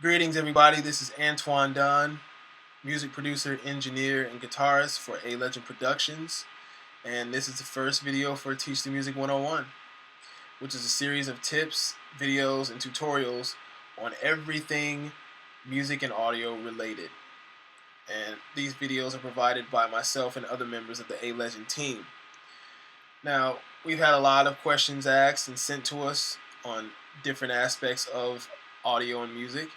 Greetings, everybody. This is Antoine, music producer, engineer, and guitarist for A.Legend Productions. And this is the first video for Teach the Music 101, which is a series of tips, videos, and tutorials on everything music and audio related. And these videos are provided by myself and other members of the A.Legend team. Now, we've had a lot of questions asked and sent to us on different aspects of audio and music.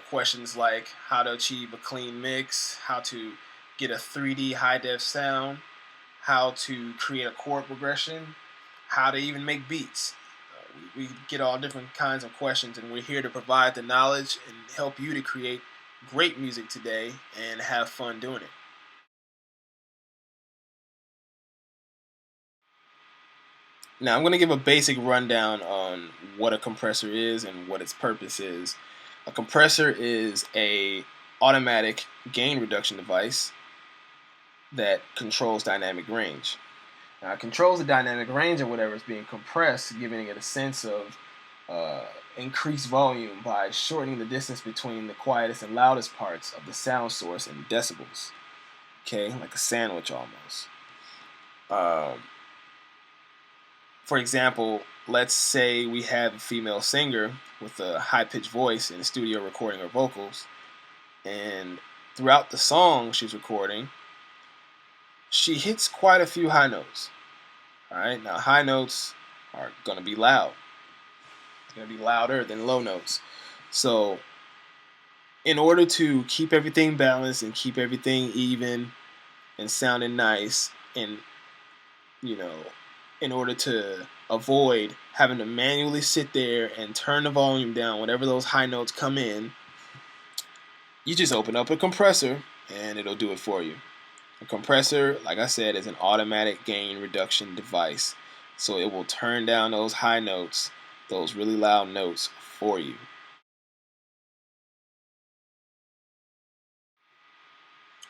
Questions like how to achieve a clean mix, how to get a 3D high-def sound, how to create a chord progression, how to even make beats. We get all different kinds of questions, and we're here to provide the knowledge and help you to create great music today and have fun doing it. Now I'm going to give a basic rundown on what a compressor is and what its purpose is. A compressor is a automatic gain reduction device that controls dynamic range. Now it controls the dynamic range of whatever is being compressed, giving it a sense of increased volume by shortening the distance between the quietest and loudest parts of the sound source in decibels. Okay, like a sandwich almost. For example, let's say we have a female singer with a high-pitched voice in the studio recording her vocals, and throughout the song she's recording, she hits quite a few high notes. Alright, now high notes are going to be loud. It's going to be louder than low notes. So, in order to keep everything balanced and keep everything even and sounding nice, and in order to avoid having to manually sit there and turn the volume down whenever those high notes come in, you just open up a compressor and it'll do it for you. A compressor, like I said, is an automatic gain reduction device. So it will turn down those high notes, those really loud notes for you.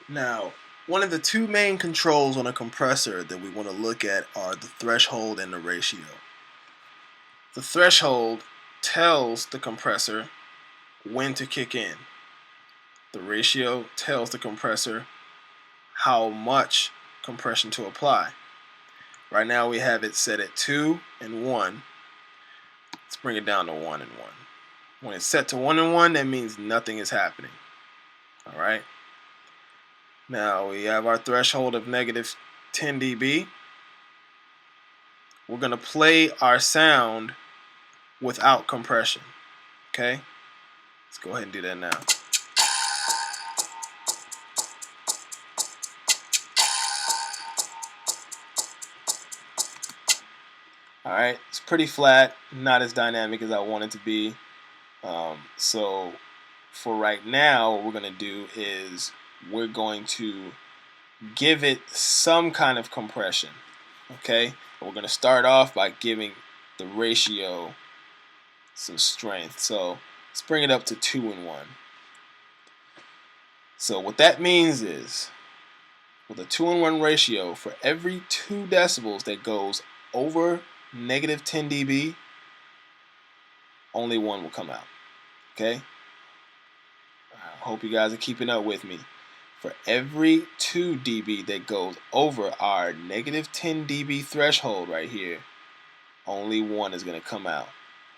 Now, one of the two main controls on a compressor that we want to look at are the threshold and the ratio. The threshold tells the compressor when to kick in. The ratio tells the compressor how much compression to apply. Right now we have it set at 2 and 1. Let's bring it down to 1 and 1. When it's set to 1 and 1, that means nothing is happening. Alright? Now we have our threshold of negative 10 dB. We're going to play our sound without compression. Okay? Let's go ahead and do that now. Alright, it's pretty flat, not as dynamic as I want it to be. So for right now, what we're going to do is we're going to give it some kind of compression. Okay? We're going to start off by giving the ratio some strength. So let's bring it up to 2 and 1. So what that means is, with a 2 and 1 ratio, for every 2 decibels that goes over negative 10 dB, only 1 will come out. Okay? I hope you guys are keeping up with me. For every 2 dB that goes over our negative 10 dB threshold right here, only 1 is going to come out.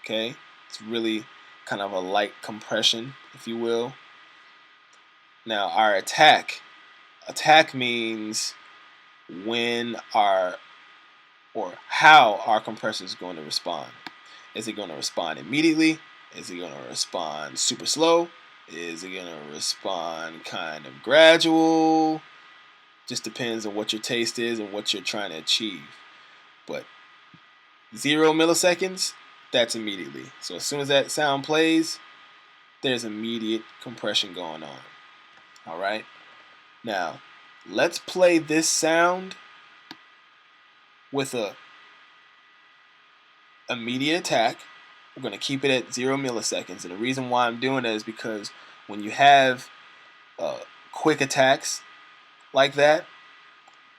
Okay? It's really kind of a light compression, if you will. Now, our attack means when how our compressor is going to respond. Is it going to respond immediately? Is it going to respond super slow? Is it going to respond kind of gradual? Just depends on what your taste is and what you're trying to achieve. But 0 milliseconds, that's immediately. So as soon as that sound plays, there's immediate compression going on. Alright? Now, let's play this sound with a immediate attack. We're going to keep it at 0 milliseconds. And the reason why I'm doing that is because when you have quick attacks like that,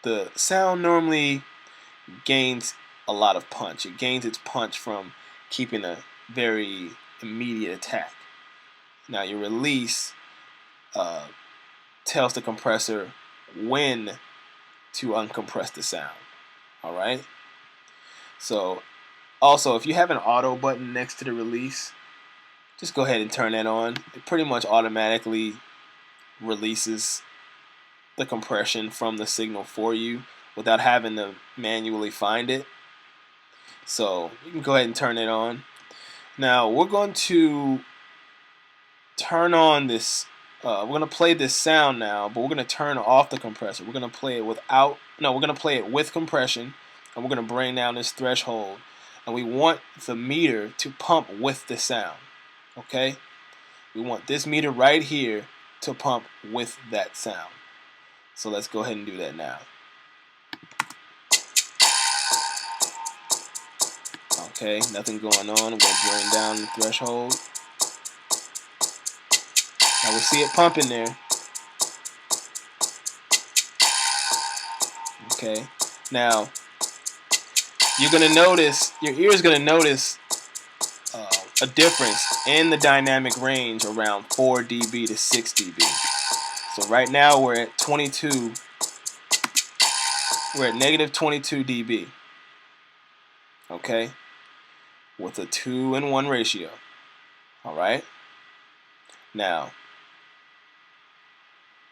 the sound normally gains a lot of punch. It gains its punch from keeping a very immediate attack. Now your release tells the compressor when to uncompress the sound. Alright? So also, if you have an auto button next to the release, just go ahead and turn that on. It pretty much automatically releases the compression from the signal for you without having to manually find it. So you can go ahead and turn it on. Now we're going to turn on this. We're going to play this sound now, but we're going to turn off the compressor. We're going to play it without. No, we're going to play it with compression, and we're going to bring down this threshold. And we want the meter to pump with the sound. Okay? We want this meter right here to pump with that sound. So let's go ahead and do that now. Okay, nothing going on. I'm going to bring down the threshold. Now we see it pumping there. Okay, now you're going to notice, your ear is going to notice a difference in the dynamic range around 4 dB to 6 dB. So right now we're at 22, we're at negative 22 dB. Okay, with a 2-in-1 ratio. Alright, now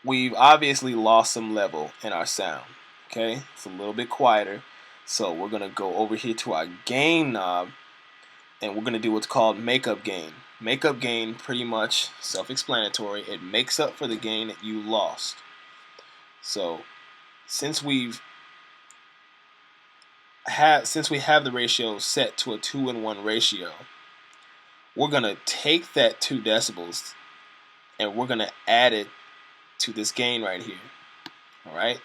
we've obviously lost some level in our sound. Okay, it's a little bit quieter. So we're going to go over here to our gain knob, and we're going to do what's called makeup gain. Makeup gain, pretty much self-explanatory. It makes up for the gain that you lost. So since we have the ratio set to a 2-in-1 ratio, we're going to take that 2 decibels and we're going to add it to this gain right here. Alright?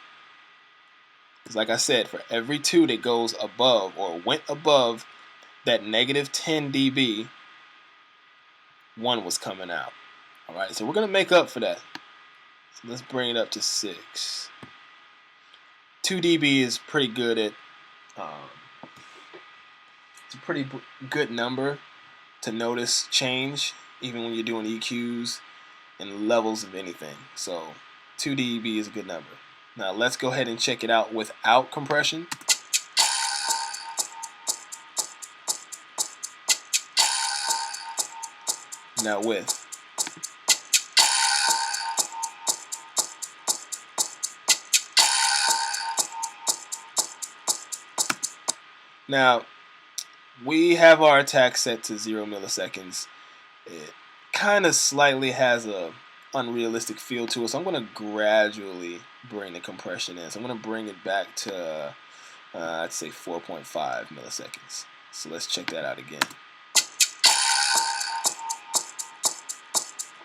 Because like I said, for every 2 that goes above or went above that negative 10 dB, 1 was coming out. Alright, so we're going to make up for that. So let's bring it up to 6. 2 dB is pretty good at, it's a pretty good number to notice change, even when you're doing EQs and levels of anything. So 2 dB is a good number. Now let's go ahead and check it out without compression. Now with. Now we have our attack set to 0 milliseconds. It kind of slightly has a unrealistic feel to it, so I'm going to gradually bring the compression in. So I'm going to bring it back to I'd say 4.5 milliseconds. So let's check that out again.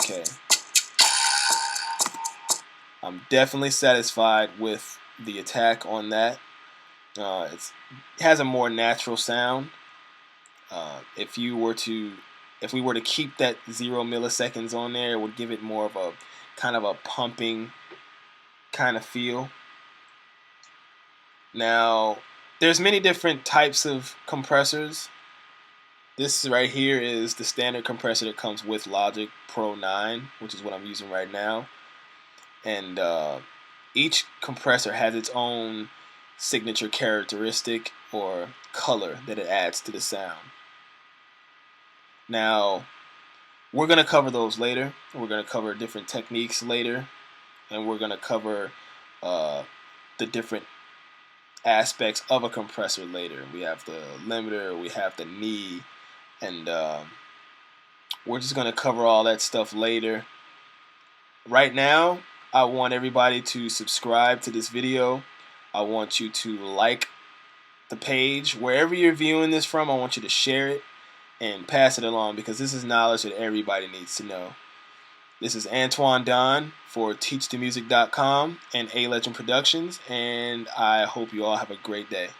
Okay. I'm definitely satisfied with the attack on that. It has a more natural sound. If we were to keep that 0 milliseconds on there, it would give it more of a kind of a pumping kind of feel. Now, there's many different types of compressors. This right here is the standard compressor that comes with Logic Pro 9, which is what I'm using right now. And each compressor has its own signature characteristic or color that it adds to the sound. Now, we're going to cover those later. We're going to cover different techniques later, and we're going to cover the different aspects of a compressor later. We have the limiter, we have the knee, and we're just going to cover all that stuff later. Right now, I want everybody to subscribe to this video. I want you to like the page. Wherever you're viewing this from, I want you to share it and pass it along, because this is knowledge that everybody needs to know. This is Antoine Don for TeachTheMusic.com and A.Legend Productions, and I hope you all have a great day.